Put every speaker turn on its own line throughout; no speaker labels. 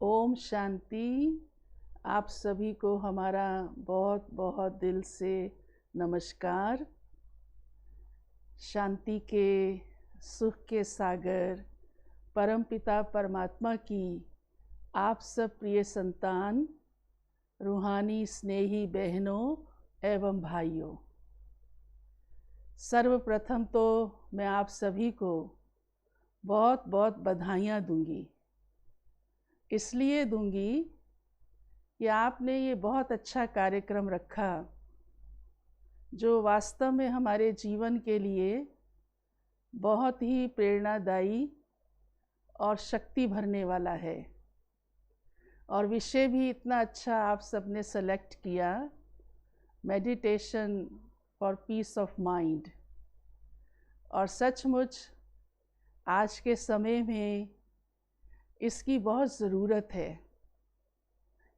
ओम शांति। आप सभी को हमारा बहुत बहुत दिल से नमस्कार। शांति के सुख के सागर परमपिता परमात्मा की आप सब प्रिय संतान, रूहानी स्नेही बहनों एवं भाइयों, सर्वप्रथम तो मैं आप सभी को बहुत बहुत बधाइयाँ दूंगी। इसलिए दूंगी कि आपने ये बहुत अच्छा कार्यक्रम रखा जो वास्तव में हमारे जीवन के लिए बहुत ही प्रेरणादायी और शक्ति भरने वाला है। और विषय भी इतना अच्छा आप सबने सेलेक्ट किया, meditation for piece of mind. और सचमुच आज के समय में इसकी बहुत ज़रूरत है।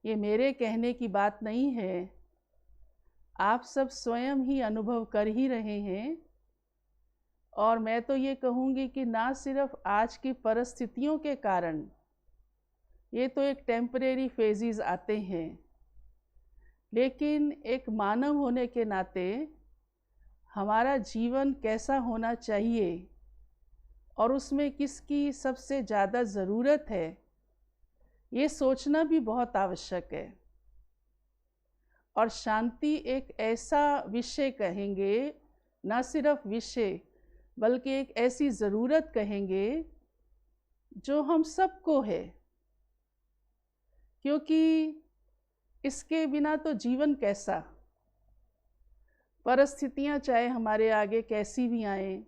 ये मेरे कहने की बात नहीं है, आप सब स्वयं ही अनुभव कर ही रहे हैं। और मैं तो ये कहूँगी कि ना सिर्फ आज की परिस्थितियों के कारण, ये तो एक टेम्परेरी फेजेस आते हैं, लेकिन एक मानव होने के नाते हमारा जीवन कैसा होना चाहिए और उसमें किसकी सबसे ज़्यादा ज़रूरत है, ये सोचना भी बहुत आवश्यक है। और शांति एक ऐसा विषय कहेंगे, न सिर्फ विषय बल्कि एक ऐसी ज़रूरत कहेंगे जो हम सबको है, क्योंकि इसके बिना तो जीवन कैसा। परिस्थितियाँ चाहे हमारे आगे कैसी भी आए,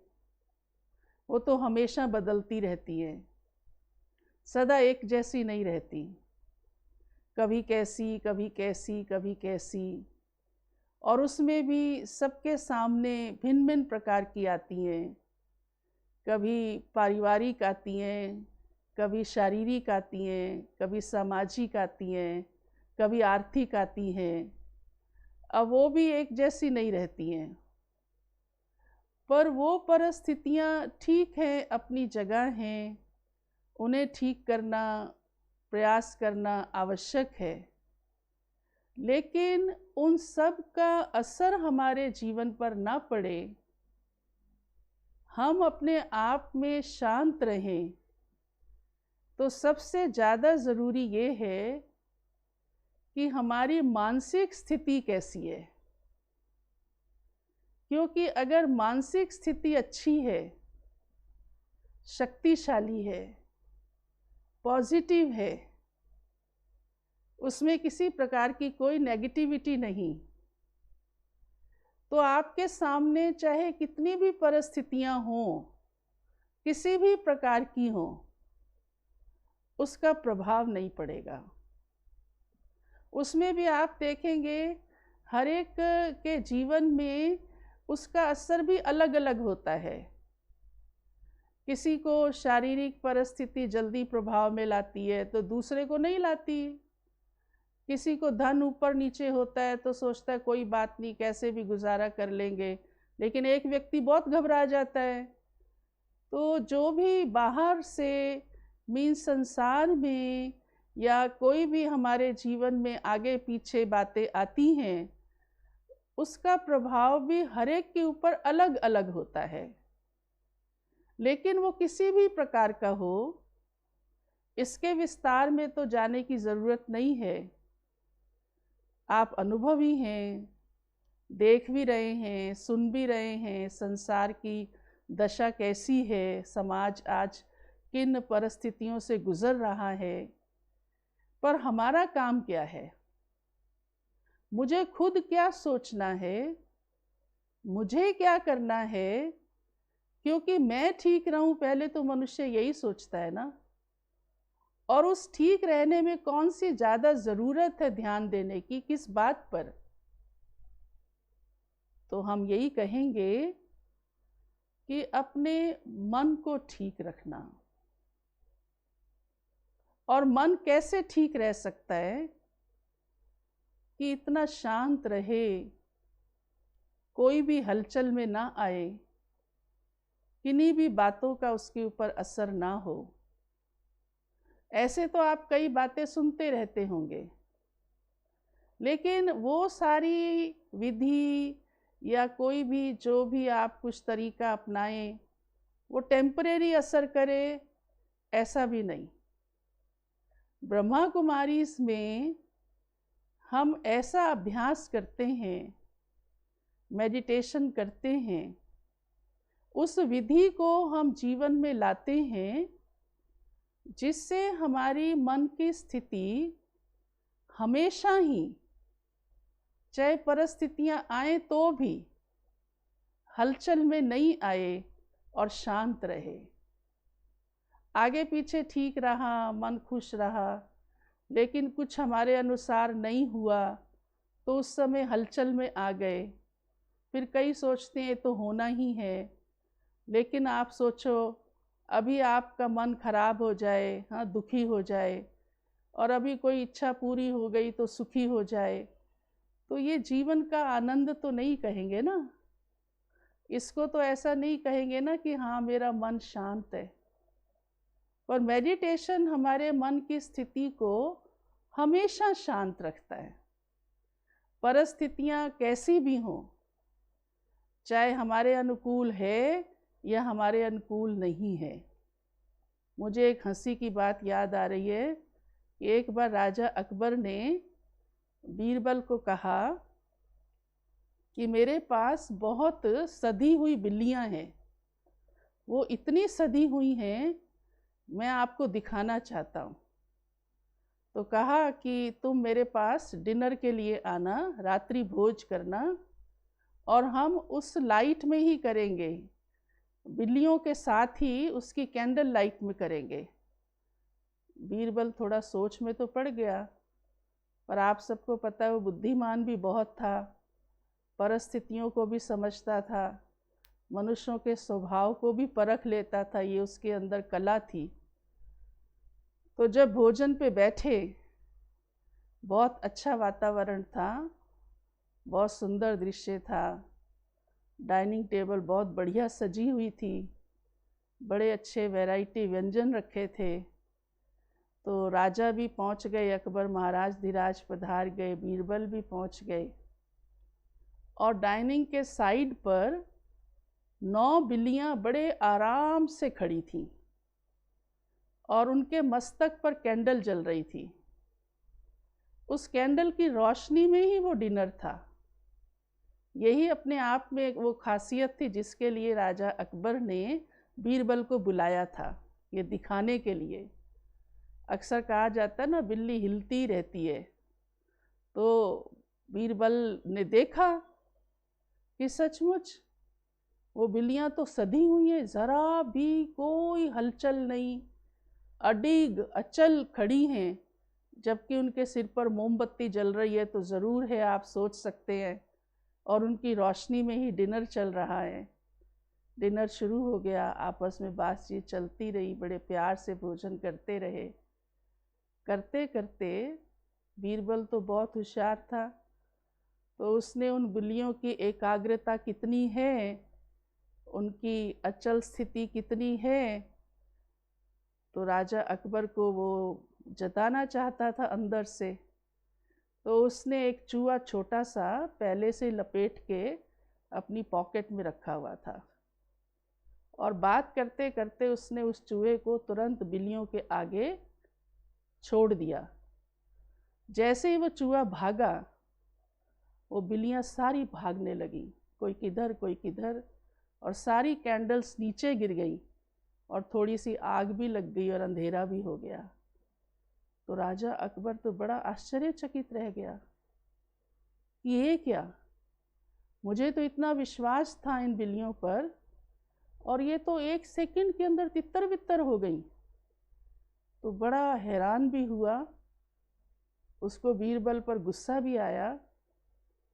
वो तो हमेशा बदलती रहती है, सदा एक जैसी नहीं रहती। कभी कैसी कभी कैसी कभी कैसी, और उसमें भी सबके सामने भिन्न भिन्न प्रकार की आती हैं। कभी पारिवारिक आती हैं, कभी शारीरिक आती हैं, कभी सामाजिक आती हैं, कभी आर्थिक आती हैं। अब वो भी एक जैसी नहीं रहती हैं, पर वो परिस्थितियाँ ठीक हैं, अपनी जगह हैं। उन्हें ठीक करना, प्रयास करना आवश्यक है, लेकिन उन सब का असर हमारे जीवन पर ना पड़े, हम अपने आप में शांत रहें, तो सबसे ज़्यादा ज़रूरी ये है कि हमारी मानसिक स्थिति कैसी है। क्योंकि अगर मानसिक स्थिति अच्छी है, शक्तिशाली है, पॉजिटिव है, उसमें किसी प्रकार की कोई नेगेटिविटी नहीं, तो आपके सामने चाहे कितनी भी परिस्थितियां हों, किसी भी प्रकार की हों, उसका प्रभाव नहीं पड़ेगा। उसमें भी आप देखेंगे हर एक के जीवन में उसका असर भी अलग अलग होता है। किसी को शारीरिक परिस्थिति जल्दी प्रभाव में लाती है तो दूसरे को नहीं लाती। किसी को धन ऊपर नीचे होता है तो सोचता है कोई बात नहीं, कैसे भी गुजारा कर लेंगे, लेकिन एक व्यक्ति बहुत घबरा जाता है। तो जो भी बाहर से संसार में या कोई भी हमारे जीवन में आगे पीछे बातें आती हैं, उसका प्रभाव भी हर एक के ऊपर अलग अलग होता है। लेकिन वो किसी भी प्रकार का हो, इसके विस्तार में तो जाने की ज़रूरत नहीं है। आप अनुभवी हैं, देख भी रहे हैं, सुन भी रहे हैं संसार की दशा कैसी है, समाज आज किन परिस्थितियों से गुजर रहा है। पर हमारा काम क्या है? मुझे खुद क्या सोचना है, मुझे क्या करना है, क्योंकि मैं ठीक रहूं, पहले तो मनुष्य यही सोचता है ना। और उस ठीक रहने में कौन सी ज़्यादा ज़रूरत है ध्यान देने की, किस बात पर? तो हम यही कहेंगे कि अपने मन को ठीक रखना। और मन कैसे ठीक रह सकता है कि इतना शांत रहे, कोई भी हलचल में ना आए, किन्हीं भी बातों का उसके ऊपर असर ना हो। ऐसे तो आप कई बातें सुनते रहते होंगे, लेकिन वो सारी विधि या कोई भी जो भी आप कुछ तरीका अपनाएं वो टेम्परेरी असर करे, ऐसा भी नहीं। ब्रह्मा कुमारीज में हम ऐसा अभ्यास करते हैं, मेडिटेशन करते हैं, उस विधि को हम जीवन में लाते हैं, जिससे हमारी मन की स्थिति हमेशा ही, चाहे परिस्थितियां आए तो भी, हलचल में नहीं आए और शांत रहे। आगे पीछे ठीक रहा, मन खुश रहा, लेकिन कुछ हमारे अनुसार नहीं हुआ तो उस समय हलचल में आ गए। फिर कई सोचते हैं तो होना ही है, लेकिन आप सोचो अभी आपका मन खराब हो जाए, हाँ दुखी हो जाए, और अभी कोई इच्छा पूरी हो गई तो सुखी हो जाए, तो ये जीवन का आनंद तो नहीं कहेंगे ना। इसको तो ऐसा नहीं कहेंगे ना कि हाँ मेरा मन शांत है। पर मेडिटेशन हमारे मन की स्थिति को हमेशा शांत रखता है। परिस्थितियां कैसी भी हों, चाहे हमारे अनुकूल है या हमारे अनुकूल नहीं है। मुझे एक हंसी की बात याद आ रही है कि एक बार राजा अकबर ने बीरबल को कहा कि मेरे पास बहुत सधी हुई बिल्लियां हैं, वो इतनी सधी हुई हैं, मैं आपको दिखाना चाहता हूँ। तो कहा कि तुम मेरे पास डिनर के लिए आना, रात्रि भोज करना, और हम उस लाइट में ही करेंगे, बिल्लियों के साथ ही उसकी कैंडल लाइट में करेंगे। बीरबल थोड़ा सोच में तो पड़ गया, पर आप सबको पता है वो बुद्धिमान भी बहुत था, परिस्थितियों को भी समझता था, मनुष्यों के स्वभाव को भी परख लेता था, ये उसके अंदर कला थी। तो जब भोजन पे बैठे, बहुत अच्छा वातावरण था, बहुत सुंदर दृश्य था, डाइनिंग टेबल बहुत बढ़िया सजी हुई थी, बड़े अच्छे वैरायटी व्यंजन रखे थे। तो राजा भी पहुंच गए, अकबर महाराज धीराज पधार गए, बीरबल भी पहुंच गए, और डाइनिंग के साइड पर 9 बिल्लियां बड़े आराम से खड़ी थीं और उनके मस्तक पर कैंडल जल रही थी। उस कैंडल की रोशनी में ही वो डिनर था। यही अपने आप में वो खासियत थी जिसके लिए राजा अकबर ने बीरबल को बुलाया था, ये दिखाने के लिए। अक्सर कहा जाता है ना, बिल्ली हिलती रहती है, तो बीरबल ने देखा कि सचमुच वो बिल्लियां तो सधी हुई हैं, ज़रा भी कोई हलचल नहीं, अडिग अचल खड़ी हैं, जबकि उनके सिर पर मोमबत्ती जल रही है, तो ज़रूर है, आप सोच सकते हैं, और उनकी रोशनी में ही डिनर चल रहा है। डिनर शुरू हो गया, आपस में बातचीत चलती रही, बड़े प्यार से भोजन करते रहे। करते करते बीरबल तो बहुत होशियार था, तो उसने उन बिल्लियों की एकाग्रता कितनी है, उनकी अचल स्थिति कितनी है, तो राजा अकबर को वो जताना चाहता था अंदर से। तो उसने एक चूहा छोटा सा पहले से लपेट के अपनी पॉकेट में रखा हुआ था, और बात करते करते उसने उस चूहे को तुरंत बिल्लियों के आगे छोड़ दिया। जैसे ही वो चूहा भागा, वो बिल्लियां सारी भागने लगी, कोई किधर कोई किधर, और सारी कैंडल्स नीचे गिर गई, और थोड़ी सी आग भी लग गई और अंधेरा भी हो गया। तो राजा अकबर तो बड़ा आश्चर्यचकित रह गया, ये क्या, मुझे तो इतना विश्वास था इन बिल्लियों पर, और ये तो 1 सेकंड के अंदर तितर बितर हो गई। तो बड़ा हैरान भी हुआ, उसको बीरबल पर गुस्सा भी आया,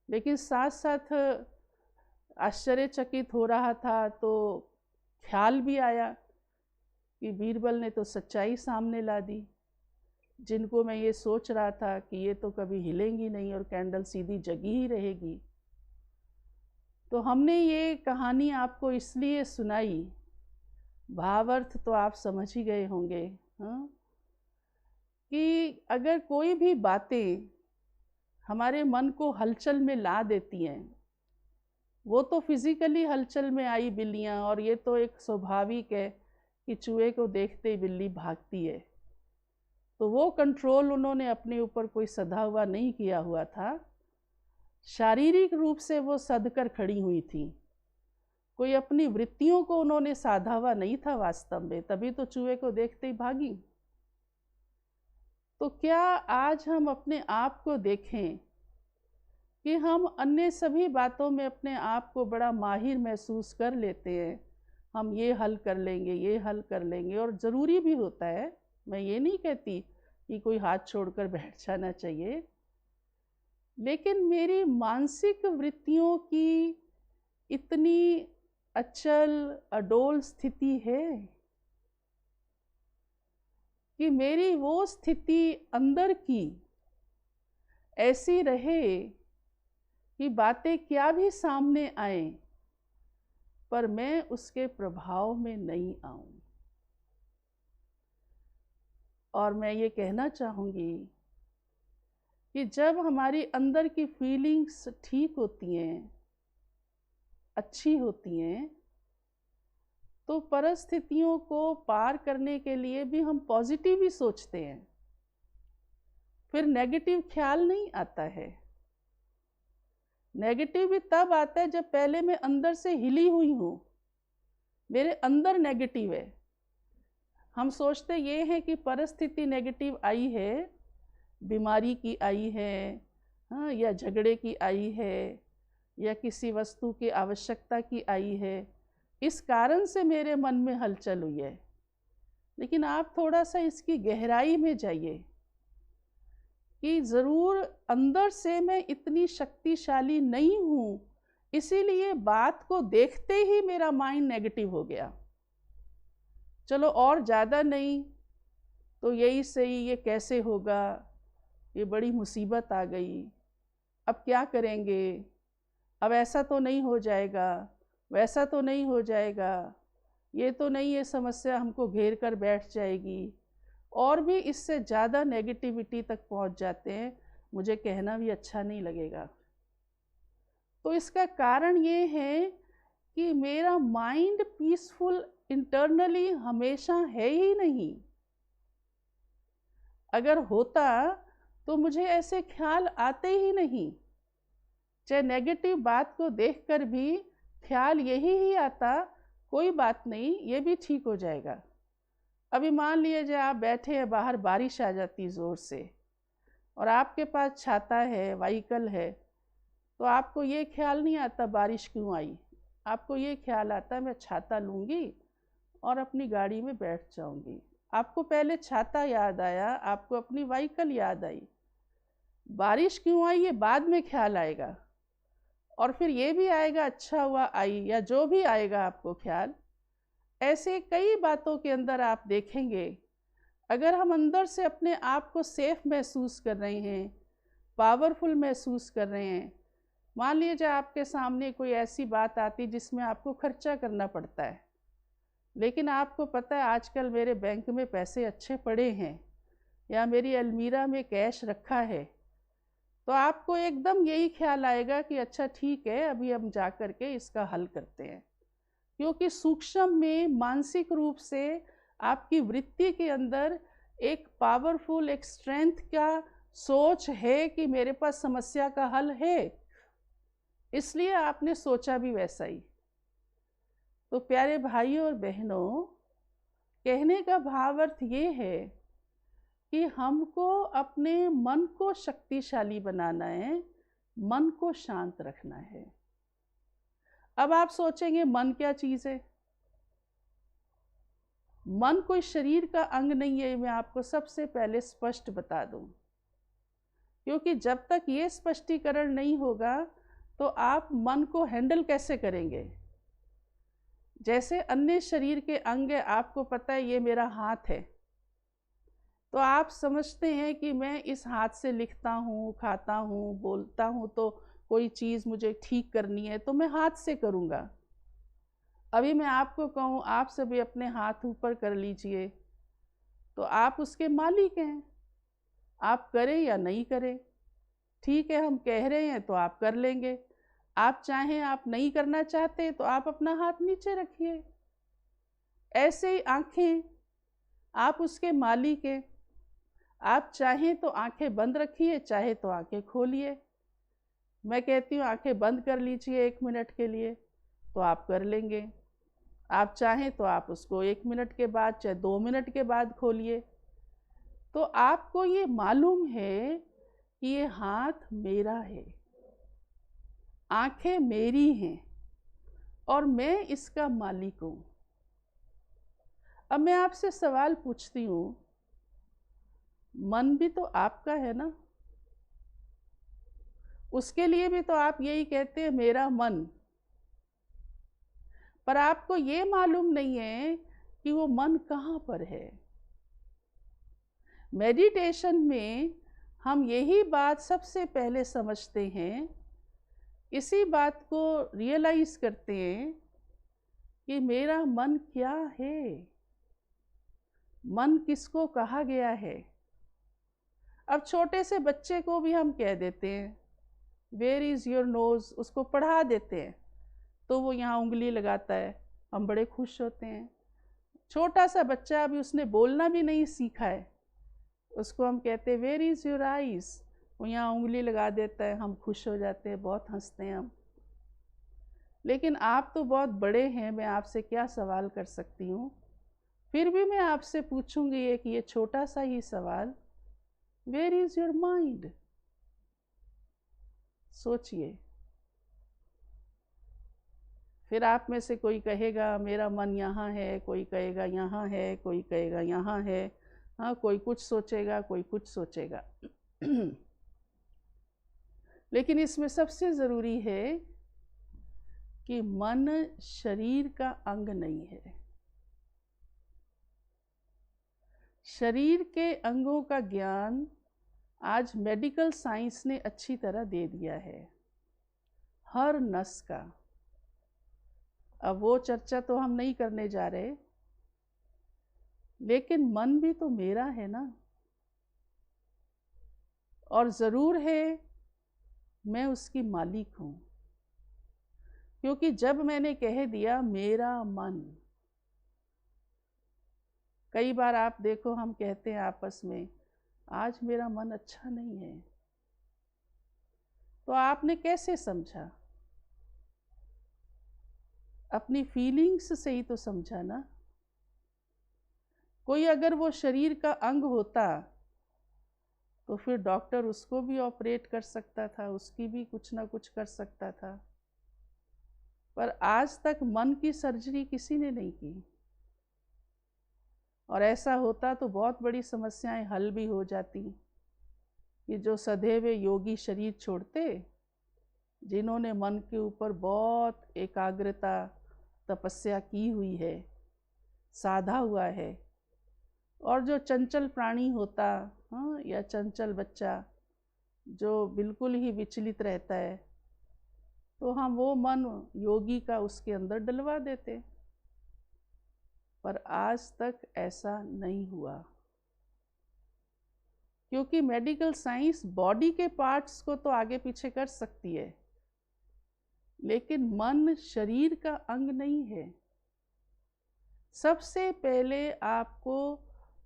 लेकिन साथ साथ आश्चर्यचकित हो रहा था तो ख्याल भी आया कि बीरबल ने तो सच्चाई सामने ला दी। जिनको मैं ये सोच रहा था कि ये तो कभी हिलेंगी नहीं और कैंडल सीधी जगी ही रहेगी। तो हमने ये कहानी आपको इसलिए सुनाई, भावार्थ तो आप समझ ही गए होंगे, हाँ, कि अगर कोई भी बातें हमारे मन को हलचल में ला देती हैं, वो तो फिजिकली हलचल में आई बिल्लियाँ, और ये तो एक स्वाभाविक है कि चूहे को देखते ही बिल्ली भागती है, तो वो कंट्रोल उन्होंने अपने ऊपर कोई सधा हुआ नहीं किया हुआ था, शारीरिक रूप से वो सध कर खड़ी हुई थी, कोई अपनी वृत्तियों को उन्होंने साधा हुआ नहीं था वास्तव में, तभी तो चूहे को देखते ही भागी। तो क्या आज हम अपने आप को देखें कि हम अन्य सभी बातों में अपने आप को बड़ा माहिर महसूस कर लेते हैं, हम ये हल कर लेंगे, ये हल कर लेंगे, और ज़रूरी भी होता है, मैं ये नहीं कहती कि कोई हाथ छोड़कर बैठ जाना चाहिए, लेकिन मेरी मानसिक वृत्तियों की इतनी अचल अडोल स्थिति है कि मेरी वो स्थिति अंदर की ऐसी रहे कि बातें क्या भी सामने आए पर मैं उसके प्रभाव में नहीं आऊं। और मैं ये कहना चाहूँगी कि जब हमारी अंदर की फीलिंग्स ठीक होती हैं, अच्छी होती हैं, तो परिस्थितियों को पार करने के लिए भी हम पॉजिटिव ही सोचते हैं, फिर नेगेटिव ख्याल नहीं आता है। नेगेटिव भी तब आता है जब पहले मैं अंदर से हिली हुई हूँ, मेरे अंदर नेगेटिव है। हम सोचते ये हैं कि परिस्थिति नेगेटिव आई है, बीमारी की आई है, हाँ, या झगड़े की आई है, या किसी वस्तु की आवश्यकता की आई है, इस कारण से मेरे मन में हलचल हुई है। लेकिन आप थोड़ा सा इसकी गहराई में जाइए कि ज़रूर अंदर से मैं इतनी शक्तिशाली नहीं हूँ, इसीलिए बात को देखते ही मेरा माइंड नेगेटिव हो गया। चलो और ज़्यादा नहीं तो यही सही, ये कैसे होगा, ये बड़ी मुसीबत आ गई, अब क्या करेंगे, अब ऐसा तो नहीं हो जाएगा, वैसा तो नहीं हो जाएगा, ये तो नहीं, ये समस्या हमको घेर कर बैठ जाएगी, और भी इससे ज़्यादा नेगेटिविटी तक पहुंच जाते हैं। मुझे कहना भी अच्छा नहीं लगेगा। तो इसका कारण ये है कि मेरा माइंड पीसफुल इंटरनली हमेशा है ही नहीं। अगर होता तो मुझे ऐसे ख्याल आते ही नहीं। चाहे नेगेटिव बात को देखकर भी ख्याल यही ही आता, कोई बात नहीं, ये भी ठीक हो जाएगा। अभी मान लीजिए आप बैठे हैं, बाहर बारिश आ जाती ज़ोर से, और आपके पास छाता है, व्हीकल है, तो आपको ये ख्याल नहीं आता बारिश क्यों आई, आपको ये ख्याल आता है मैं छाता लूँगी और अपनी गाड़ी में बैठ जाऊँगी। आपको पहले छाता याद आया, आपको अपनी व्हीकल याद आई, बारिश क्यों आई ये बाद में ख्याल आएगा, और फिर ये भी आएगा अच्छा हुआ आई, या जो भी आएगा आपको ख्याल। ऐसे कई बातों के अंदर आप देखेंगे, अगर हम अंदर से अपने आप को सेफ महसूस कर रहे हैं, पावरफुल महसूस कर रहे हैं, मान लीजिए आपके सामने कोई ऐसी बात आती जिसमें आपको खर्चा करना पड़ता है, लेकिन आपको पता है आजकल मेरे बैंक में पैसे अच्छे पड़े हैं, या मेरी अलमीरा में कैश रखा है, तो आपको एकदम यही ख्याल आएगा कि अच्छा ठीक है, अभी हम जा कर के इसका हल करते हैं। क्योंकि सूक्ष्म में मानसिक रूप से आपकी वृत्ति के अंदर एक पावरफुल, एक स्ट्रेंथ का सोच है कि मेरे पास समस्या का हल है, इसलिए आपने सोचा भी वैसा ही। तो प्यारे भाइयों और बहनों, कहने का भाव अर्थ ये है कि हमको अपने मन को शक्तिशाली बनाना है, मन को शांत रखना है। अब आप सोचेंगे मन क्या चीज़ है? मन कोई शरीर का अंग नहीं है, मैं आपको सबसे पहले स्पष्ट बता दूं, क्योंकि जब तक ये स्पष्टीकरण नहीं होगा तो आप मन को हैंडल कैसे करेंगे। जैसे अन्य शरीर के अंग है, आपको पता है ये मेरा हाथ है, तो आप समझते हैं कि मैं इस हाथ से लिखता हूँ, खाता हूँ, बोलता हूँ, तो कोई चीज़ मुझे ठीक करनी है तो मैं हाथ से करूँगा। अभी मैं आपको कहूँ आप सभी अपने हाथ ऊपर कर लीजिए, तो आप उसके मालिक हैं, आप करें या नहीं करें, ठीक है हम कह रहे हैं तो आप कर लेंगे, आप चाहें आप नहीं करना चाहते तो आप अपना हाथ नीचे रखिए। ऐसे ही आंखें, आप उसके मालिक हैं, आप चाहें तो आंखें बंद रखिए, चाहे तो आंखें खोलिए। मैं कहती हूँ आंखें बंद कर लीजिए 1 मिनट के लिए, तो आप कर लेंगे। आप चाहें तो आप उसको 1 मिनट के बाद चाहे 2 मिनट के बाद खोलिए। तो आपको ये मालूम है कि ये हाथ मेरा है, आंखें मेरी हैं और मैं इसका मालिक हूँ। अब मैं आपसे सवाल पूछती हूँ, मन भी तो आपका है ना? उसके लिए भी तो आप यही कहते हैं मेरा मन, पर आपको ये मालूम नहीं है कि वो मन कहाँ पर है। मेडिटेशन में हम यही बात सबसे पहले समझते हैं, इसी बात को रियलाइज करते हैं कि मेरा मन क्या है, मन किसको कहा गया है। अब छोटे से बच्चे को भी हम कह देते हैं वेयर इज़ योर नोज़, उसको पढ़ा देते हैं तो वो यहाँ उंगली लगाता है, हम बड़े खुश होते हैं। छोटा सा बच्चा, अभी उसने बोलना भी नहीं सीखा है, उसको हम कहते हैं वेयर इज़ योर आइज़, वो यहाँ उंगली लगा देता है, हम खुश हो जाते हैं, बहुत हंसते हैं हम। लेकिन आप तो बहुत बड़े हैं, मैं आपसे क्या सवाल कर सकती हूँ? फिर भी मैं आपसे पूछूंगी एक ये छोटा सा ही सवाल, वेयर इज़ योर माइंड? सोचिए। फिर आप में से कोई कहेगा मेरा मन यहाँ है, कोई कहेगा यहाँ है, कोई कहेगा यहाँ है, हाँ कोई कुछ सोचेगा, कोई कुछ सोचेगा। लेकिन इसमें सबसे ज़रूरी है कि मन शरीर का अंग नहीं है। शरीर के अंगों का ज्ञान आज मेडिकल साइंस ने अच्छी तरह दे दिया है, हर नस का। अब वो चर्चा तो हम नहीं करने जा रहे, लेकिन मन भी तो मेरा है ना, और ज़रूर है मैं उसकी मालिक हूँ। क्योंकि जब मैंने कह दिया मेरा मन, कई बार आप देखो हम कहते हैं आपस में आज मेरा मन अच्छा नहीं है, तो आपने कैसे समझा? अपनी फीलिंग्स से ही तो समझा ना। कोई अगर वो शरीर का अंग होता तो फिर डॉक्टर उसको भी ऑपरेट कर सकता था, उसकी भी कुछ ना कुछ कर सकता था, पर आज तक मन की सर्जरी किसी ने नहीं की। और ऐसा होता तो बहुत बड़ी समस्याएं हल भी हो जाती कि जो सधे हुए योगी शरीर छोड़ते, जिन्होंने मन के ऊपर बहुत एकाग्रता तपस्या की हुई है, साधा हुआ है, और जो चंचल प्राणी होता, हाँ, या चंचल बच्चा जो बिल्कुल ही विचलित रहता है, तो हम वो मन योगी का उसके अंदर डलवा देते। पर आज तक ऐसा नहीं हुआ, क्योंकि मेडिकल साइंस बॉडी के पार्ट्स को तो आगे पीछे कर सकती है, लेकिन मन शरीर का अंग नहीं है। सबसे पहले आपको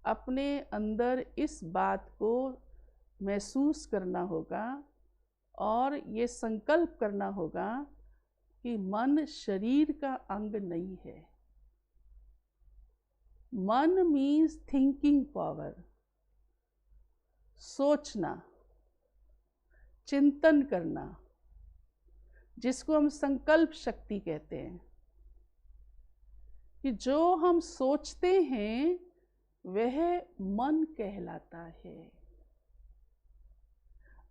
अपने अंदर इस बात को महसूस करना होगा और ये संकल्प करना होगा कि मन शरीर का अंग नहीं है। मन मीन्स थिंकिंग पावर, सोचना, चिंतन करना, जिसको हम संकल्प शक्ति कहते हैं, कि जो हम सोचते हैं वह मन कहलाता है।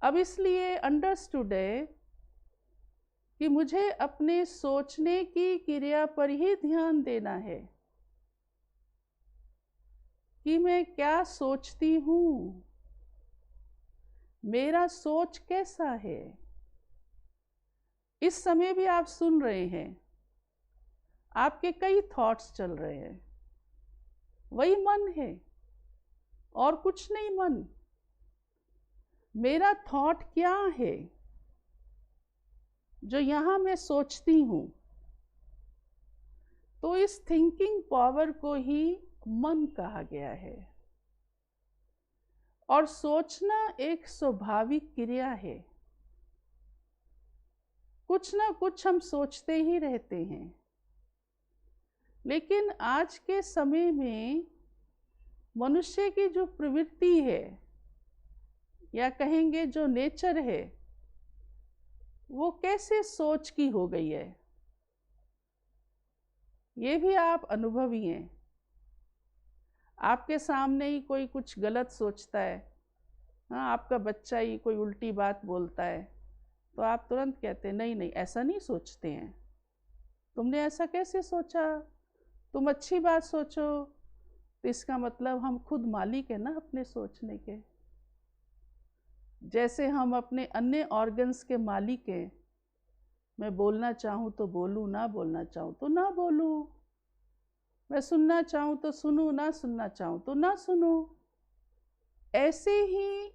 अब इसलिए अंडरस्टूड है कि मुझे अपने सोचने की क्रिया पर ही ध्यान देना है कि मैं क्या सोचती हूँ, मेरा सोच कैसा है। इस समय भी आप सुन रहे हैं, आपके कई थॉट्स चल रहे हैं, वही मन है और कुछ नहीं मन। मेरा थॉट क्या है जो यहाँ मैं सोचती हूँ। तो इस थिंकिंग पावर को ही मन कहा गया है। और सोचना एक स्वाभाविक क्रिया है। कुछ ना कुछ हम सोचते ही रहते हैं। लेकिन आज के समय में मनुष्य की जो प्रवृत्ति है, या कहेंगे जो नेचर है, वो कैसे सोच की हो गई है, ये भी आप अनुभवी हैं। आपके सामने ही कोई कुछ गलत सोचता है, हाँ, आपका बच्चा ही कोई उल्टी बात बोलता है, तो आप तुरंत कहते हैं नहीं नहीं ऐसा नहीं सोचते हैं, तुमने ऐसा कैसे सोचा, तुम अच्छी बात सोचो। तो इसका मतलब हम खुद मालिक है ना अपने सोचने के। जैसे हम अपने अन्य ऑर्गन्स के मालिक हैं। मैं बोलना चाहूँ तो बोलूँ, ना बोलना चाहूँ तो ना बोलूँ, मैं सुनना चाहूँ तो सुनूँ, ना सुनना चाहूँ तो ना सुनूँ। ऐसे ही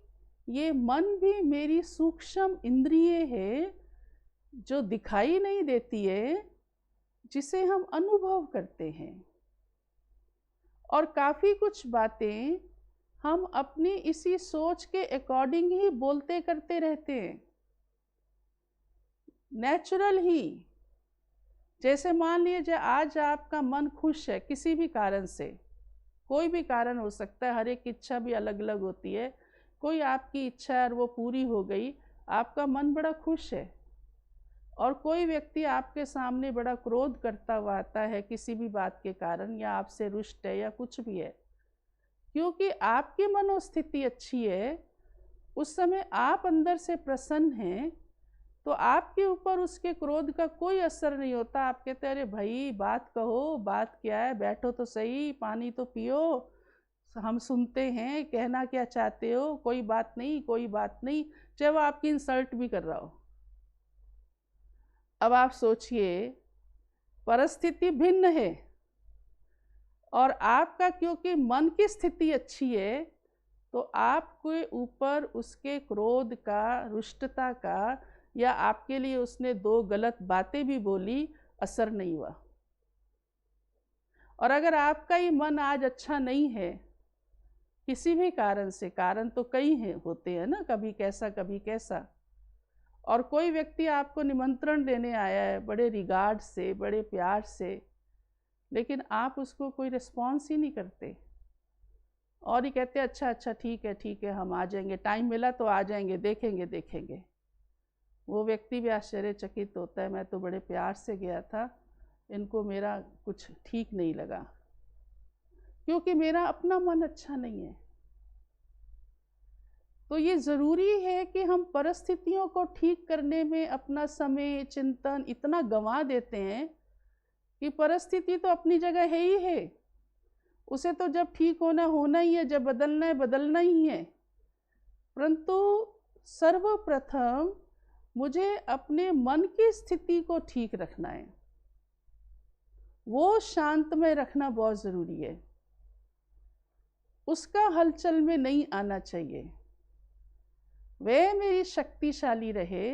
ये मन भी मेरी सूक्ष्म इंद्रिय है जो दिखाई नहीं देती है, जिसे हम अनुभव करते हैं। और काफ़ी कुछ बातें हम अपनी इसी सोच के अकॉर्डिंग ही बोलते करते रहते हैं, नेचुरल ही। जैसे मान लीजिए आज आपका मन खुश है किसी भी कारण से, कोई भी कारण हो सकता है, हर एक इच्छा भी अलग अलग होती है। कोई आपकी इच्छा है और वो पूरी हो गई, आपका मन बड़ा खुश है। और कोई व्यक्ति आपके सामने बड़ा क्रोध करता हुआ आता है किसी भी बात के कारण, या आपसे रुष्ट है या कुछ भी है, क्योंकि आपकी मनोस्थिति अच्छी है, उस समय आप अंदर से प्रसन्न हैं, तो आपके ऊपर उसके क्रोध का कोई असर नहीं होता। आप कहते हैं अरे भाई बात कहो, बात क्या है, बैठो तो सही, पानी तो पियो, हम सुनते हैं, कहना क्या चाहते हो, कोई बात नहीं, कोई बात नहीं, चाहे वो आपकी इंसल्ट भी कर रहा हो। अब आप सोचिए, परिस्थिति भिन्न है, और आपका क्योंकि मन की स्थिति अच्छी है, तो आपके ऊपर उसके क्रोध का, रुष्टता का, या आपके लिए उसने दो गलत बातें भी बोली, असर नहीं हुआ। और अगर आपका ही मन आज अच्छा नहीं है किसी भी कारण से, कारण तो कई हैं, होते हैं ना, कभी कैसा कभी कैसा, और कोई व्यक्ति आपको निमंत्रण देने आया है बड़े रिगार्ड से, बड़े प्यार से, लेकिन आप उसको कोई रिस्पॉन्स ही नहीं करते, और ही कहते अच्छा अच्छा ठीक है हम आ जाएंगे, टाइम मिला तो आ जाएंगे, देखेंगे देखेंगे। वो व्यक्ति भी आश्चर्यचकित होता है, मैं तो बड़े प्यार से गया था, इनको मेरा कुछ ठीक नहीं लगा, क्योंकि मेरा अपना मन अच्छा नहीं है। तो ये ज़रूरी है कि हम परिस्थितियों को ठीक करने में अपना समय, चिंतन इतना गंवा देते हैं कि परिस्थिति तो अपनी जगह है ही है, उसे तो जब ठीक होना होना ही है, जब बदलना है बदलना ही है। परंतु सर्वप्रथम मुझे अपने मन की स्थिति को ठीक रखना है, वो शांतमय रखना बहुत ज़रूरी है। उसका हलचल में नहीं आना चाहिए। वह मेरी शक्तिशाली रहे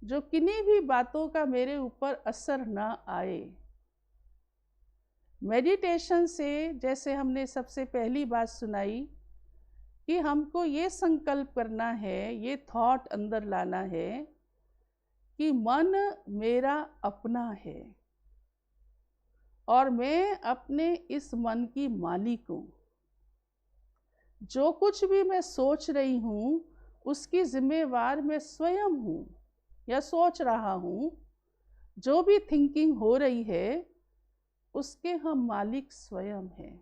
जो किन्हीं भी बातों का मेरे ऊपर असर ना आए। मेडिटेशन से, जैसे हमने सबसे पहली बात सुनाई, कि हमको ये संकल्प करना है, ये थॉट अंदर लाना है कि मन मेरा अपना है और मैं अपने इस मन की मालिक हूँ। जो कुछ भी मैं सोच रही हूँ उसकी जिम्मेवार मैं स्वयं हूँ या सोच रहा हूँ। जो भी थिंकिंग हो रही है उसके हम मालिक स्वयं हैं।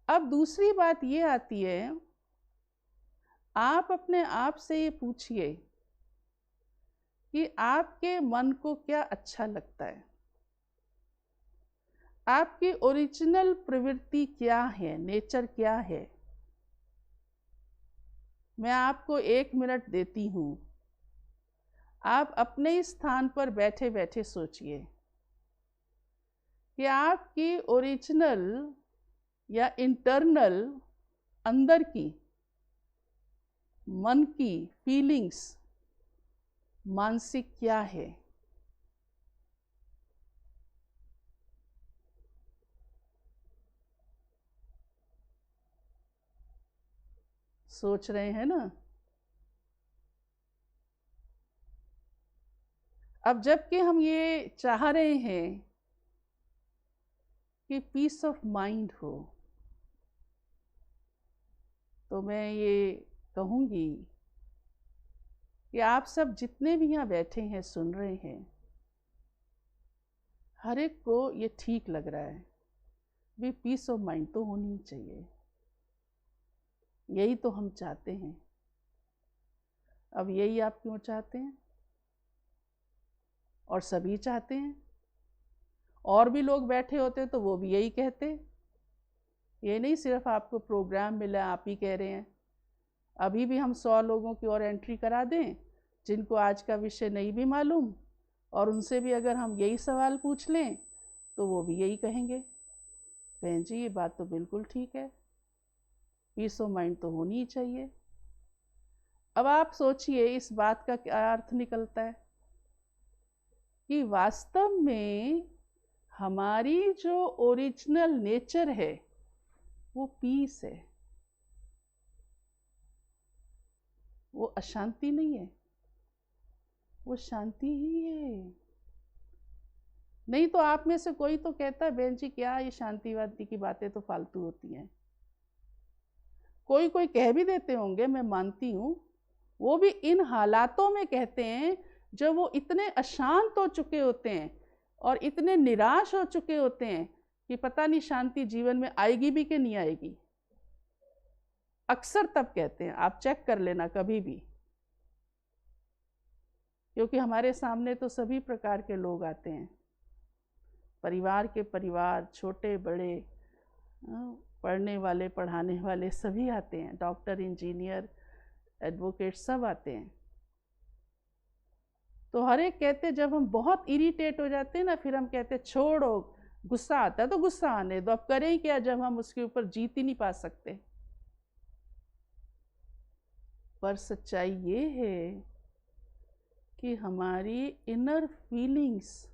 अब दूसरी बात ये आती है, आप अपने आप से ये पूछिए कि आपके मन को क्या अच्छा लगता है, आपकी ओरिजिनल प्रवृत्ति क्या है, नेचर क्या है। मैं आपको 1 मिनट देती हूँ, आप अपने स्थान पर बैठे बैठे सोचिए कि आपकी ओरिजिनल या इंटरनल अंदर की मन की फीलिंग्स, मानसिक क्या है। सोच रहे हैं ना। अब जबकि हम ये चाह रहे हैं कि पीस ऑफ माइंड हो, तो मैं ये कहूँगी कि आप सब जितने भी यहाँ बैठे हैं सुन रहे हैं, हर एक को ये ठीक लग रहा है भी पीस ऑफ माइंड तो होनी चाहिए। यही तो हम चाहते हैं। अब यही आप क्यों चाहते हैं? और सभी चाहते हैं। और भी लोग बैठे होते तो वो भी यही कहते। ये नहीं सिर्फ आपको प्रोग्राम मिला आप ही कह रहे हैं। अभी भी हम 100 लोगों की और एंट्री करा दें जिनको आज का विषय नहीं भी मालूम, और उनसे भी अगर हम यही सवाल पूछ लें तो वो भी यही कहेंगे, बहन जी ये बात तो बिल्कुल ठीक है, पीस ऑफ माइंड तो होनी ही चाहिए। अब आप सोचिए इस बात का क्या अर्थ निकलता है कि वास्तव में हमारी जो ओरिजिनल नेचर है वो पीस है, वो अशांति नहीं है, वो शांति ही है। नहीं तो आप में से कोई तो कहता है बहन जी क्या ये शांतिवादी की बातें तो फालतू होती हैं। कोई कोई कह भी देते होंगे, मैं मानती हूँ, वो भी इन हालातों में कहते हैं जब वो इतने अशांत हो चुके होते हैं और इतने निराश हो चुके होते हैं कि पता नहीं शांति जीवन में आएगी भी कि नहीं आएगी। अक्सर तब कहते हैं, आप चेक कर लेना कभी भी, क्योंकि हमारे सामने तो सभी प्रकार के लोग आते हैं, परिवार के परिवार, छोटे बड़े, पढ़ने वाले पढ़ाने वाले सभी आते हैं, डॉक्टर इंजीनियर एडवोकेट सब आते हैं। तो हर एक कहते जब हम बहुत इरिटेट हो जाते हैं ना, फिर हम कहते छोड़ो, गुस्सा आता है तो गुस्सा आने दो, अब करें क्या जब हम उसके ऊपर जीत ही नहीं पा सकते। पर सच्चाई ये है कि हमारी इनर फीलिंग्स,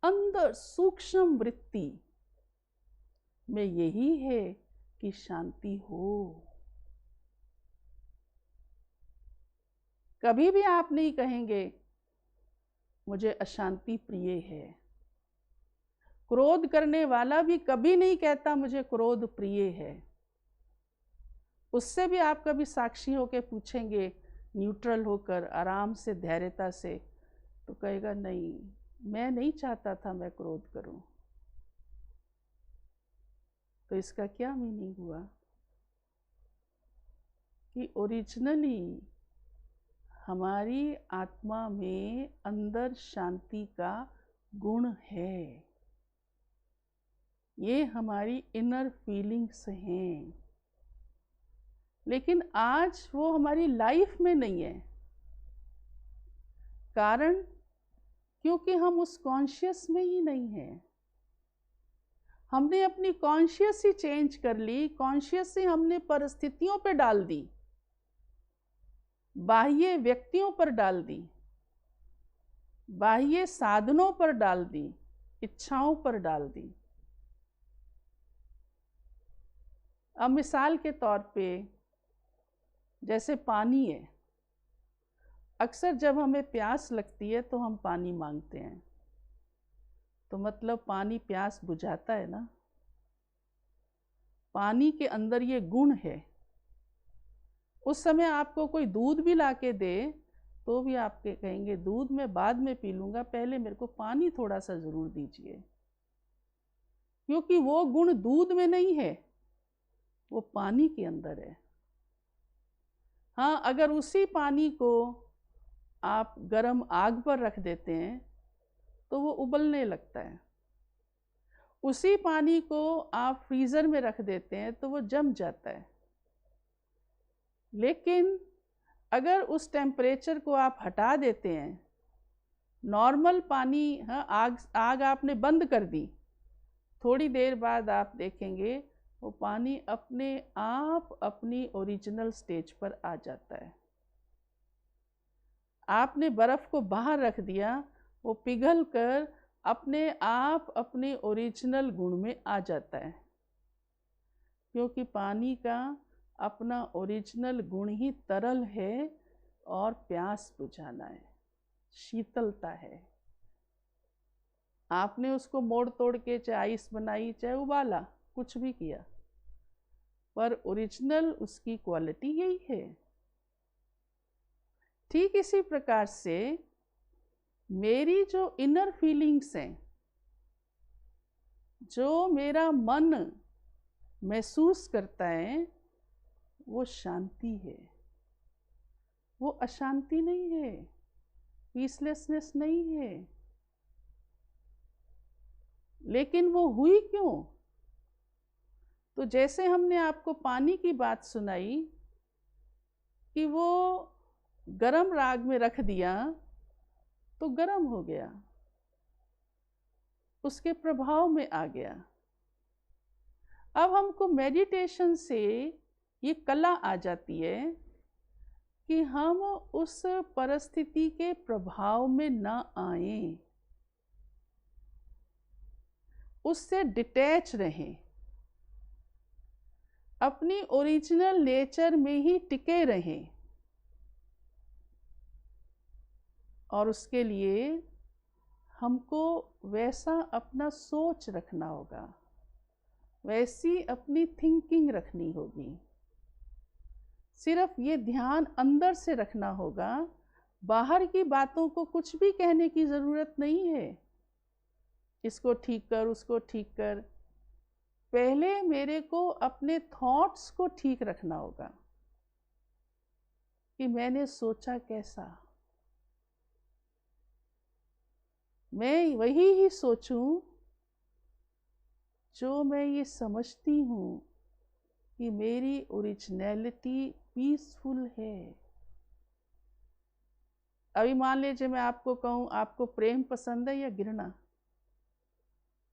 अंदर सूक्ष्म वृत्ति में यही है कि शांति हो। कभी भी आप नहीं कहेंगे मुझे अशांति प्रिय है। क्रोध करने वाला भी कभी नहीं कहता मुझे क्रोध प्रिय है। उससे भी आप कभी साक्षी होकर पूछेंगे, न्यूट्रल होकर, आराम से, धैर्यता से, तो कहेगा नहीं, मैं नहीं चाहता था मैं क्रोध करूं। तो इसका क्या मीनिंग हुआ कि ओरिजिनली हमारी आत्मा में अंदर शांति का गुण है। ये हमारी इनर फीलिंग्स हैं, लेकिन आज वो हमारी लाइफ में नहीं है। कारण क्योंकि हम उस कॉन्शियस में ही नहीं हैं। हमने अपनी कॉन्शियस ही चेंज कर ली, कॉन्शियस ही हमने परिस्थितियों पे डाल दी, बाह्य व्यक्तियों पर डाल दी, बाह्य साधनों पर डाल दी, इच्छाओं पर डाल दी। अब मिसाल के तौर पे जैसे पानी है, अक्सर जब हमें प्यास लगती है तो हम पानी मांगते हैं, तो मतलब पानी प्यास बुझाता है ना। पानी के अंदर ये गुण है। उस समय आपको कोई दूध भी लाके दे तो भी आप कहेंगे दूध मैं बाद में पी लूँगा, पहले मेरे को पानी थोड़ा सा ज़रूर दीजिए, क्योंकि वो गुण दूध में नहीं है, वो पानी के अंदर है। हाँ, अगर उसी पानी को आप गर्म आग पर रख देते हैं तो वो उबलने लगता है। उसी पानी को आप फ्रीज़र में रख देते हैं तो वो जम जाता है। लेकिन अगर उस टेम्परेचर को आप हटा देते हैं, नॉर्मल पानी, हाँ, आग आपने बंद कर दी, थोड़ी देर बाद आप देखेंगे वो पानी अपने आप अपनी ओरिजिनल स्टेज पर आ जाता है। आपने बर्फ को बाहर रख दिया, वो पिघल कर अपने आप अपने ओरिजिनल गुण में आ जाता है, क्योंकि पानी का अपना ओरिजिनल गुण ही तरल है और प्यास बुझाना है, शीतलता है। आपने उसको मोड़ तोड़ के चाहे आइस बनाई, चाहे उबाला, कुछ भी किया, पर ओरिजिनल उसकी क्वालिटी यही है। ठीक इसी प्रकार से मेरी जो इनर फीलिंग्स हैं, जो मेरा मन महसूस करता है, वो शांति है, वो अशांति नहीं है, पीसलेसनेस नहीं है। लेकिन वो हुई क्यों? तो जैसे हमने आपको पानी की बात सुनाई कि वो गरम राग में रख दिया तो गरम हो गया, उसके प्रभाव में आ गया। अब हमको मेडिटेशन से ये कला आ जाती है कि हम उस परिस्थिति के प्रभाव में ना आएं, उससे डिटैच रहें, अपनी ओरिजिनल नेचर में ही टिके रहें। और उसके लिए हमको वैसा अपना सोच रखना होगा, वैसी अपनी थिंकिंग रखनी होगी। सिर्फ ये ध्यान अंदर से रखना होगा, बाहर की बातों को कुछ भी कहने की ज़रूरत नहीं है। इसको ठीक कर, उसको ठीक कर। पहले मेरे को अपने थॉट्स को ठीक रखना होगा कि मैंने सोचा कैसा, मैं वही ही सोचूं जो मैं ये समझती हूँ कि मेरी ओरिजिनलिटी पीसफुल है। अभी मान लीजिए मैं आपको कहूँ आपको प्रेम पसंद है या घृणा,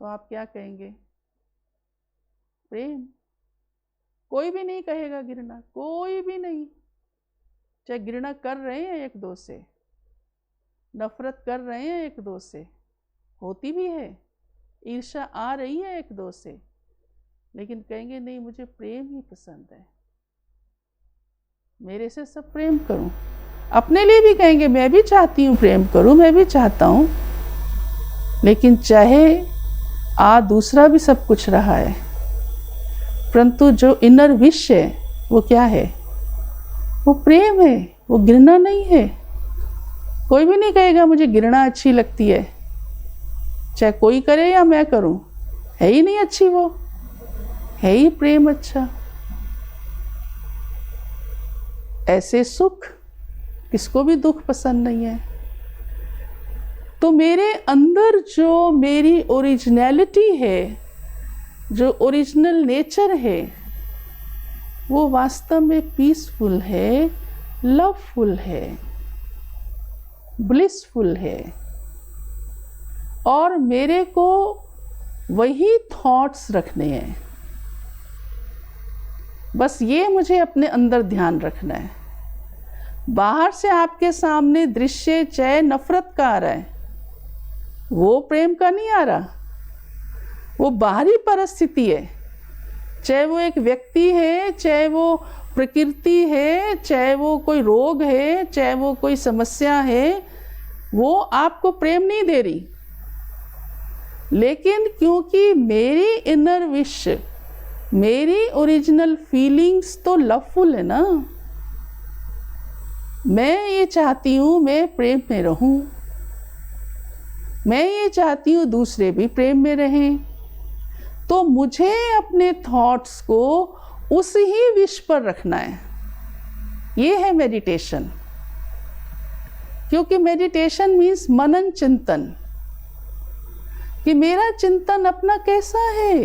तो आप क्या कहेंगे? प्रेम। कोई भी नहीं कहेगा घृणा, कोई भी नहीं। चाहे घृणा कर रहे हैं एक दो से, नफरत कर रहे हैं एक दो से, होती भी है, ईर्ष्या आ रही है एक दो से, लेकिन कहेंगे नहीं, मुझे प्रेम ही पसंद है, मेरे से सब प्रेम करूं। अपने लिए भी कहेंगे मैं भी चाहती हूँ प्रेम करूं, मैं भी चाहता हूँ, लेकिन चाहे दूसरा भी सब कुछ रहा है, परंतु जो इनर विश है वो क्या है? वो प्रेम है, वो घृणा नहीं है। कोई भी नहीं कहेगा मुझे घृणा अच्छी लगती है, चाहे कोई करे या मैं करूं, है ही नहीं अच्छी, वो है ही प्रेम अच्छा। ऐसे सुख, किसको भी दुख पसंद नहीं है। तो मेरे अंदर जो मेरी ओरिजिनलिटी है, जो ओरिजिनल नेचर है, वो वास्तव में पीसफुल है, लवफुल है, ब्लिसफुल है। और मेरे को वही थॉट्स रखने हैं, बस ये मुझे अपने अंदर ध्यान रखना है। बाहर से आपके सामने दृश्य चाहे नफरत का आ रहा है, वो प्रेम का नहीं आ रहा, वो बाहरी परिस्थिति है। चाहे वो एक व्यक्ति है, चाहे वो प्रकृति है, चाहे वो कोई रोग है, चाहे वो कोई समस्या है, वो आपको प्रेम नहीं दे रही। लेकिन क्योंकि मेरी इनर विश, मेरी ओरिजिनल फीलिंग्स तो लवफुल है ना, मैं ये चाहती हूँ मैं प्रेम में रहूं, मैं ये चाहती हूँ दूसरे भी प्रेम में रहें, तो मुझे अपने थॉट्स को उस ही विश पर रखना है। ये है मेडिटेशन। क्योंकि मेडिटेशन मीन्स मनन चिंतन, कि मेरा चिंतन अपना कैसा है।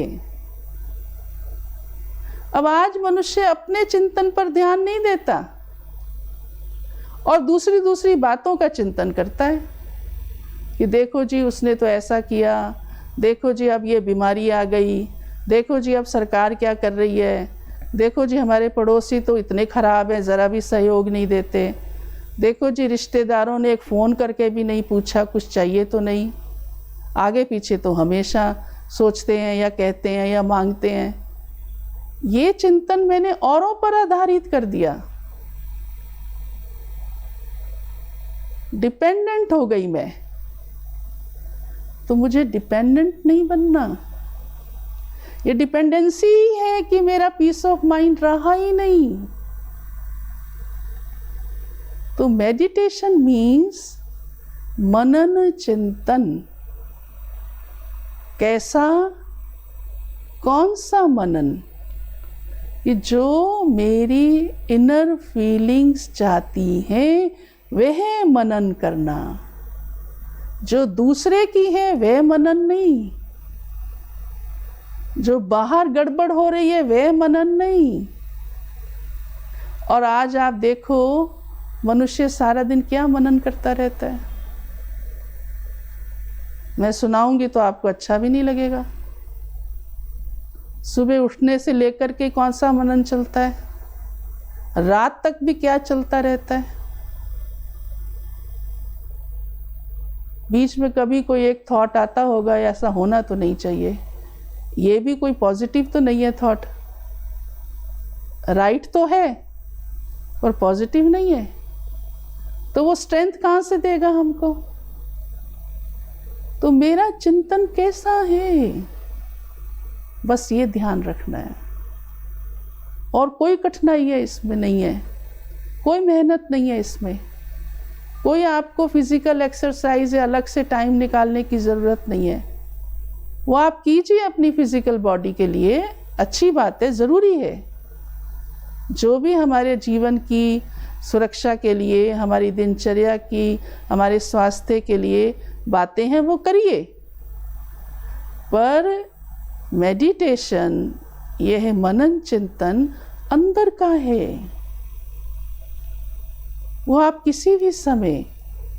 अब आज मनुष्य अपने चिंतन पर ध्यान नहीं देता और दूसरी बातों का चिंतन करता है कि देखो जी उसने तो ऐसा किया, देखो जी अब ये बीमारी आ गई, देखो जी अब सरकार क्या कर रही है, देखो जी हमारे पड़ोसी तो इतने ख़राब हैं, ज़रा भी सहयोग नहीं देते, देखो जी रिश्तेदारों ने एक फ़ोन करके भी नहीं पूछा कुछ चाहिए तो नहीं, आगे पीछे तो हमेशा सोचते हैं या कहते हैं या मांगते हैं। ये चिंतन मैंने औरों पर आधारित कर दिया, डिपेंडेंट हो गई मैं। तो मुझे डिपेंडेंट नहीं बनना, ये डिपेंडेंसी ही है कि मेरा पीस ऑफ माइंड रहा ही नहीं। तो मेडिटेशन मीन्स मनन चिंतन। कैसा, कौन सा मनन? कि जो मेरी इनर फीलिंग्स चाहती हैं वह मनन करना, जो दूसरे की है वह मनन नहीं, जो बाहर गड़बड़ हो रही है वह मनन नहीं। और आज आप देखो मनुष्य सारा दिन क्या मनन करता रहता है। मैं सुनाऊंगी तो आपको अच्छा भी नहीं लगेगा। सुबह उठने से लेकर के कौन सा मनन चलता है, रात तक भी क्या चलता रहता है। बीच में कभी कोई एक थॉट आता होगा, ऐसा होना तो नहीं चाहिए, ये भी कोई पॉजिटिव तो नहीं है थॉट, राइट तो है पर पॉजिटिव नहीं है, तो वो स्ट्रेंथ कहाँ से देगा हमको। तो मेरा चिंतन कैसा है, बस ये ध्यान रखना है। और कोई कठिनाई है इसमें नहीं है, कोई मेहनत नहीं है इसमें, कोई आपको फिजिकल एक्सरसाइज या अलग से टाइम निकालने की ज़रूरत नहीं है। वो आप कीजिए अपनी फिजिकल बॉडी के लिए, अच्छी बात है, ज़रूरी है। जो भी हमारे जीवन की सुरक्षा के लिए, हमारी दिनचर्या की, हमारे स्वास्थ्य के लिए बातें हैं वो करिए। पर मेडिटेशन, यह है मनन चिंतन, अंदर का है। वो आप किसी भी समय,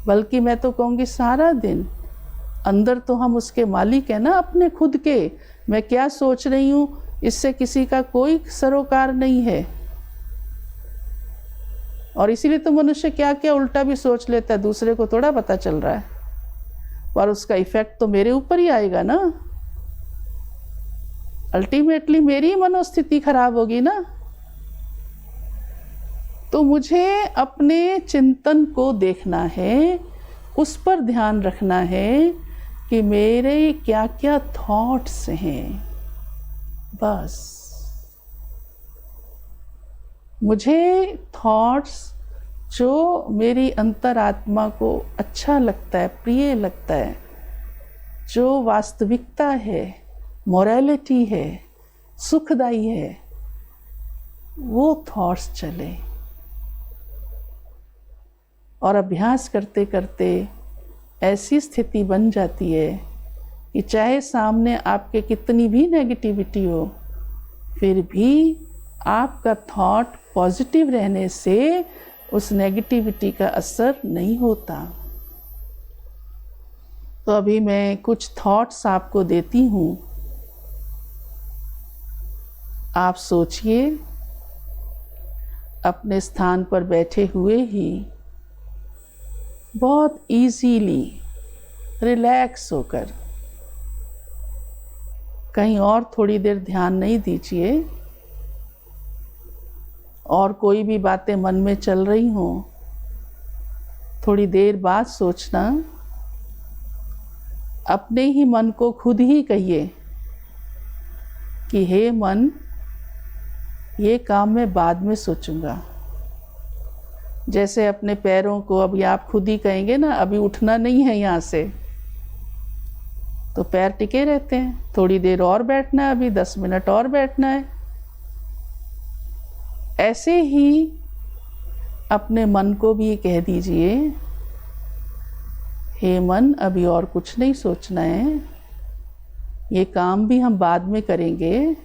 बल्कि मैं तो कहूँगी सारा दिन, अंदर तो हम उसके मालिक हैं ना, अपने खुद के। मैं क्या सोच रही हूँ इससे किसी का कोई सरोकार नहीं है। और इसीलिए तो मनुष्य क्या क्या उल्टा भी सोच लेता है, दूसरे को थोड़ा पता चल रहा है, पर उसका इफेक्ट तो मेरे ऊपर ही आएगा ना। अल्टीमेटली मेरी मनोस्थिति खराब होगी ना। तो मुझे अपने चिंतन को देखना है, उस पर ध्यान रखना है कि मेरे क्या क्या थॉट्स हैं। बस मुझे थॉट्स जो मेरी अंतरात्मा को अच्छा लगता है, प्रिय लगता है, जो वास्तविकता है, मोरालिटी है, सुखदाई है, वो थॉट्स चले। और अभ्यास करते करते ऐसी स्थिति बन जाती है कि चाहे सामने आपके कितनी भी नेगेटिविटी हो, फिर भी आपका थॉट पॉजिटिव रहने से उस नेगेटिविटी का असर नहीं होता। तो अभी मैं कुछ थॉट्स आपको देती हूँ, आप सोचिए अपने स्थान पर बैठे हुए ही बहुत इजीली रिलैक्स होकर, कहीं और थोड़ी देर ध्यान नहीं दीजिए। और कोई भी बातें मन में चल रही हों, थोड़ी देर बाद सोचना, अपने ही मन को खुद ही कहिए कि हे मन, ये काम मैं बाद में सोचूंगा। जैसे अपने पैरों को अभी आप खुद ही कहेंगे ना, अभी उठना नहीं है यहाँ से, तो पैर टिके रहते हैं, थोड़ी देर और बैठना है, अभी 10 मिनट और बैठना है। ऐसे ही अपने मन को भी कह दीजिए, हे मन, अभी और कुछ नहीं सोचना है, ये काम भी हम बाद में करेंगे।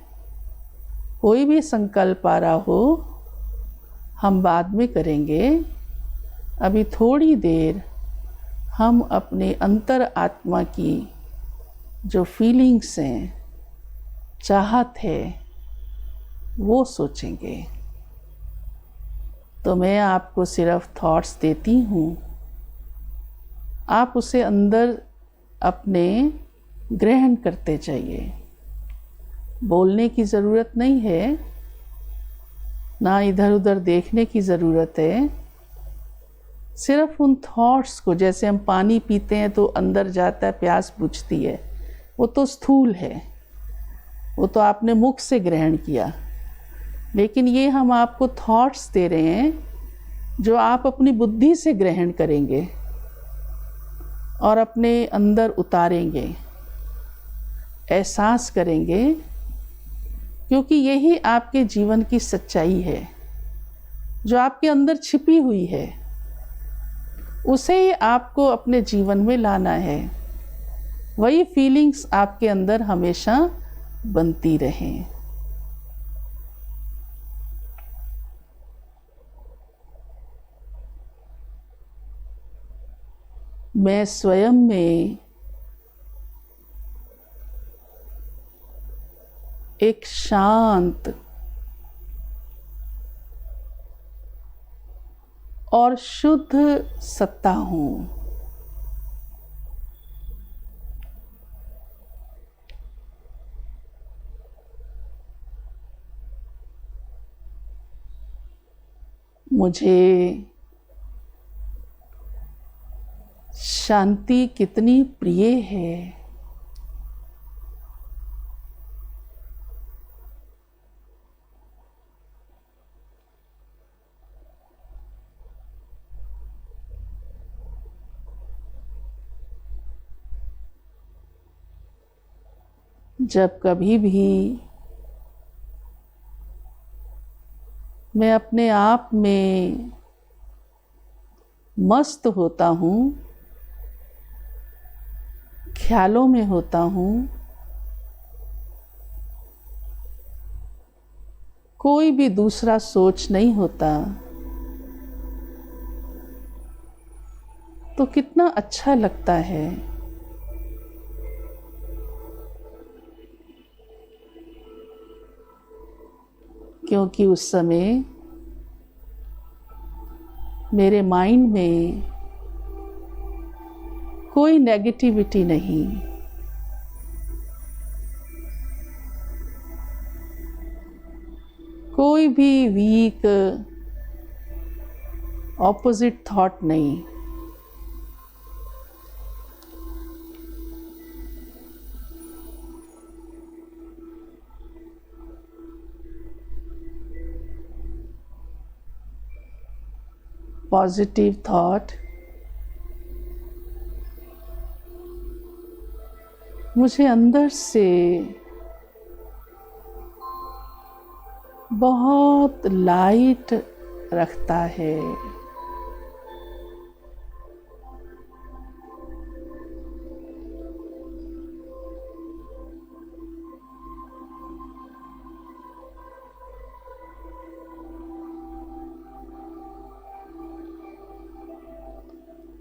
कोई भी संकल्प आ रहा हो हम बाद में करेंगे, अभी थोड़ी देर हम अपने अंतर आत्मा की जो फीलिंग्स हैं, चाहत है वो सोचेंगे। तो मैं आपको सिर्फ थॉट्स देती हूँ, आप उसे अंदर अपने ग्रहण करते जाइए। बोलने की ज़रूरत नहीं है, ना इधर उधर देखने की ज़रूरत है। सिर्फ उन थॉट्स को, जैसे हम पानी पीते हैं तो अंदर जाता है, प्यास बुझती है, वो तो स्थूल है, वो तो आपने मुख से ग्रहण किया। लेकिन ये हम आपको थॉट्स दे रहे हैं जो आप अपनी बुद्धि से ग्रहण करेंगे और अपने अंदर उतारेंगे, एहसास करेंगे, क्योंकि यही आपके जीवन की सच्चाई है जो आपके अंदर छिपी हुई है। उसे ही आपको अपने जीवन में लाना है। वही फीलिंग्स आपके अंदर हमेशा बनती रहें। मैं स्वयं में एक शांत और शुद्ध सत्ता हूँ। मुझे शांति कितनी प्रिय है। जब कभी भी मैं अपने आप में मस्त होता हूँ, ख्यालों में होता हूँ, कोई भी दूसरा सोच नहीं होता, तो कितना अच्छा लगता है। क्योंकि उस समय मेरे माइंड में कोई नेगेटिविटी नहीं, कोई भी वीक ऑपोजिट थॉट नहीं। पॉजिटिव थॉट मुझे अंदर से बहुत लाइट रखता है।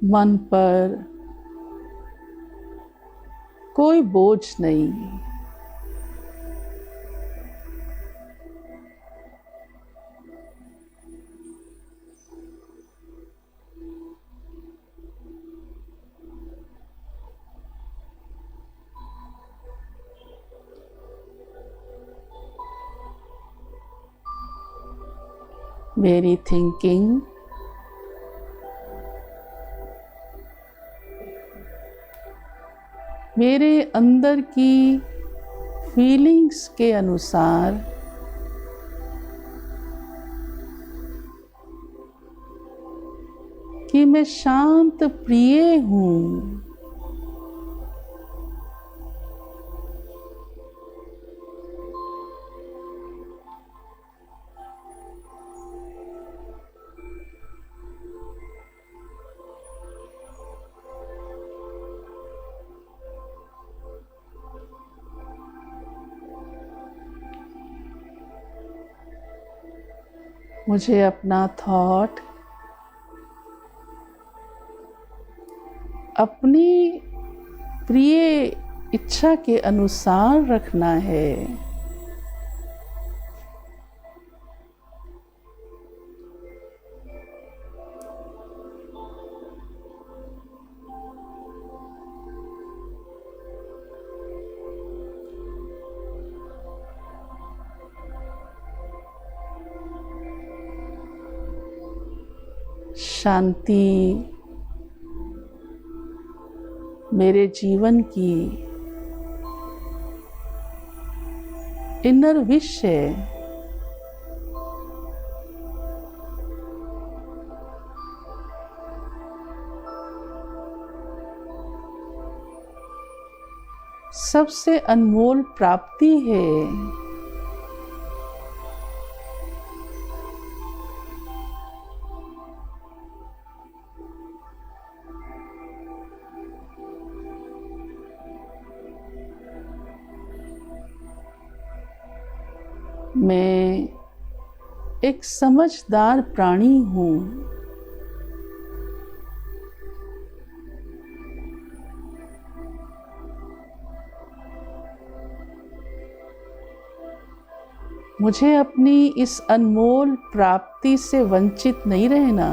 मन पर कोई बोझ नहीं। मेरी थिंकिंग मेरे अंदर की फीलिंग्स के अनुसार कि मैं शांत प्रिय हूँ। मुझे अपना थॉट अपनी प्रिय इच्छा के अनुसार रखना है। शांति मेरे जीवन की इनर विश है। सबसे अनमोल प्राप्ति है। मैं एक समझदार प्राणी हूँ। मुझे अपनी इस अनमोल प्राप्ति से वंचित नहीं रहना।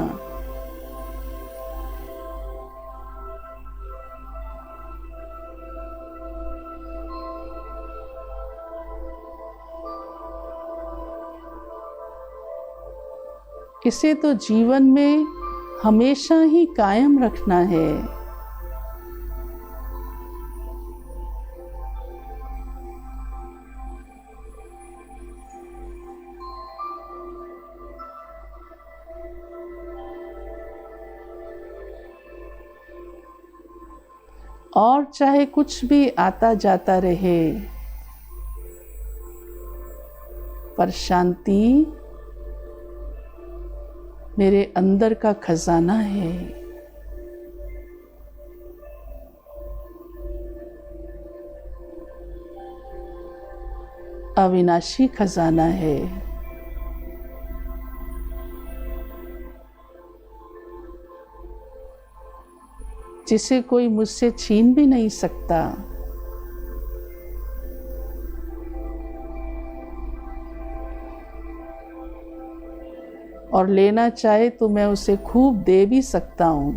इसे तो जीवन में हमेशा ही कायम रखना है। और चाहे कुछ भी आता जाता रहे, पर शांति मेरे अंदर का खजाना है। अविनाशी खजाना है। जिसे कोई मुझसे छीन भी नहीं सकता। और लेना चाहे तो मैं उसे खूब दे भी सकता हूँ।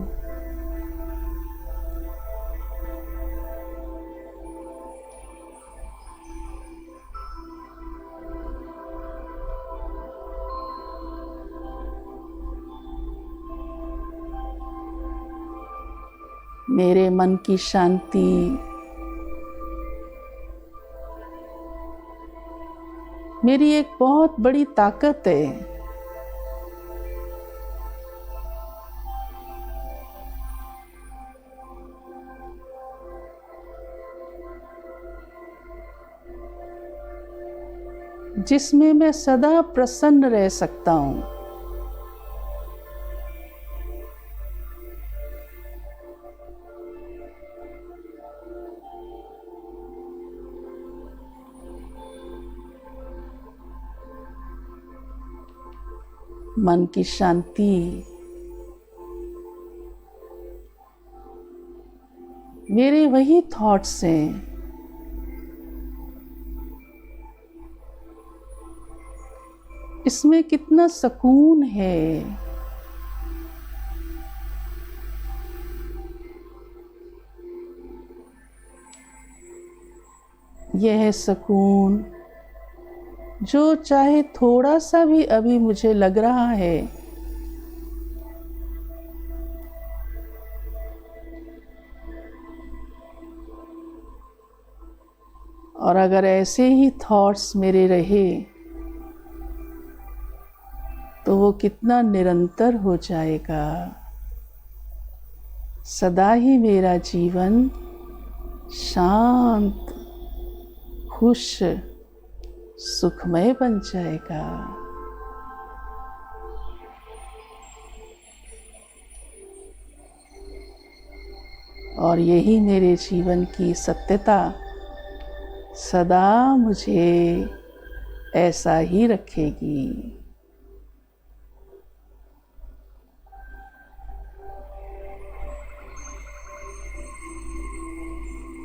मेरे मन की शांति मेरी एक बहुत बड़ी ताकत है। जिसमें मैं सदा प्रसन्न रह सकता हूँ। मन की शांति मेरे वही थॉट्स हैं इसमें कितना सुकून है। यह सुकून जो चाहे थोड़ा सा भी अभी मुझे लग रहा है, और अगर ऐसे ही थॉट्स मेरे रहे तो वो कितना निरंतर हो जाएगा। सदा ही मेरा जीवन शांत, खुश, सुखमय बन जाएगा। और यही मेरे जीवन की सत्यता सदा मुझे ऐसा ही रखेगी।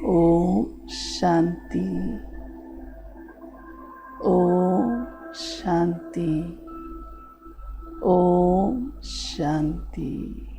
ओम शांति। ओम शांति। ओम शांति।